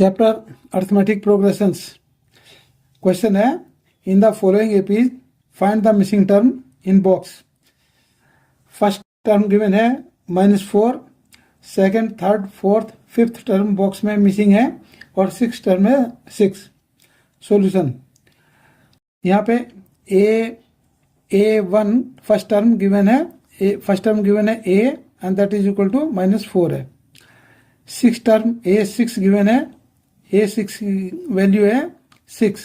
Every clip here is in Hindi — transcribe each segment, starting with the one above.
Chapter arithmetic progressions. क्वेश्चन है in the following APs find the missing term in box. First term given है -4, second, third, fourth, fifth term box में मिसिंग है और सिक्स टर्म है 6। सॉल्यूशन यहाँ पे A1 फर्स्ट टर्म गिवन है, फर्स्ट टर्म गिवन है A and that is equal to -4 है। सिक्स टर्म A6 गिवन है, A6 वैल्यू है 6।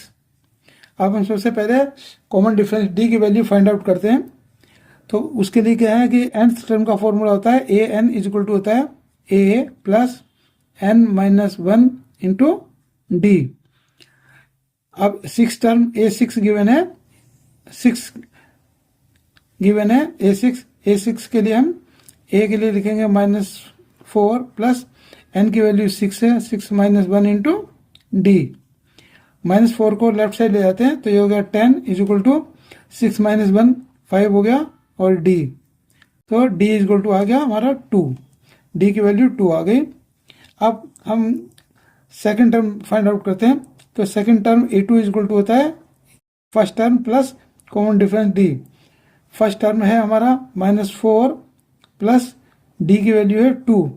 अब हम सबसे पहले कॉमन डिफरेंस D की वैल्यू फाइंड आउट करते हैं। तो उसके लिए क्या है कि nth टर्म का फॉर्मूला होता है an इज इक्वल टू होता है a plus n-1 into D. अब सिक्स टर्म A6 गिवन है, 6 गिवन है A6 के लिए हम a के लिए लिखेंगे -4 प्लस n की वैल्यू 6 है, 6 - 1 इंटू डी। -4 को लेफ्ट साइड ले जाते हैं तो ये हो गया 10 इज इक्वल टू 6 - 1 5 हो गया और d, तो d इज इक्वल टू आ गया हमारा 2। d की वैल्यू 2 आ गई। अब हम सेकंड टर्म फाइंड आउट करते हैं। तो second term A2 is equal to होता है first term plus common difference d। First term है हमारा -4 प्लस d की वैल्यू है 2,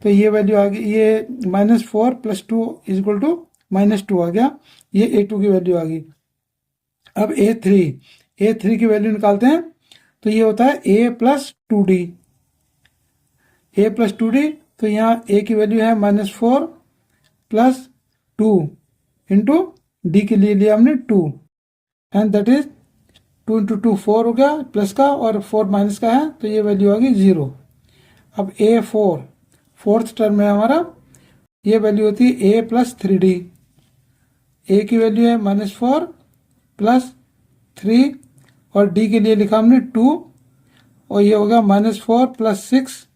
तो ये वैल्यू आ गई, ये -4 + 2 इज इक्वल टू -2 आ गया, ये A2 की वैल्यू आ गई। अब A3 की वैल्यू निकालते हैं तो ये होता है a प्लस 2d, तो यहाँ a की वैल्यू है -4 प्लस 2 इंटू डी के लिए लिया हमने 2 एंड दैट इज 2 इंटू 2 4 हो गया प्लस का और 4 माइनस का है तो ये वैल्यू आ गई 0। अब A4 फोर्थ टर्म है हमारा, ये वैल्यू होती है a प्लस 3d। a की वैल्यू है -4 प्लस 3 और d के लिए लिखा हमने 2 और ये होगा -4 plus 6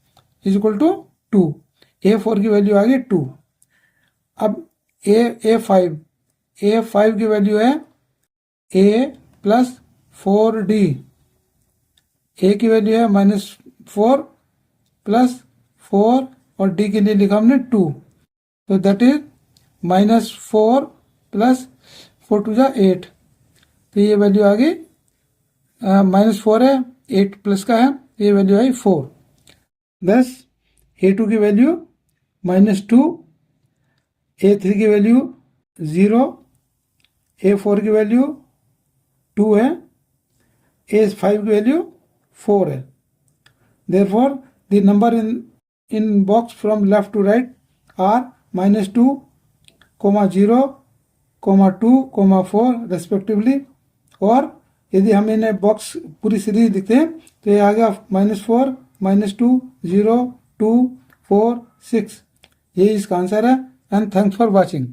is equal to 2। A4 की वैल्यू आ गई 2। अब A5 की वैल्यू है a प्लस 4d। a की वैल्यू है -4 प्लस 4 और d के लिए लिखा हमने 2, तो दैट इज -4 प्लस 4 2 जा 8, तो ये वैल्यू आ गई -4 है, 8 प्लस का है, ये वैल्यू आई 4। बस A2 की वैल्यू -2, A3 की वैल्यू 0, A4 की वैल्यू 2 है, A5 की वैल्यू 4 है। Therefore, the number in box from left to right are -2, 0, 2, 4 respectively। और यदि हम इन्हें बॉक्स पूरी सीरीज लिखते हैं तो ये आ गया -4, -2, 0, 2, 4, 6। ये इसका आंसर है एंड थैंक्स फॉर वॉचिंग।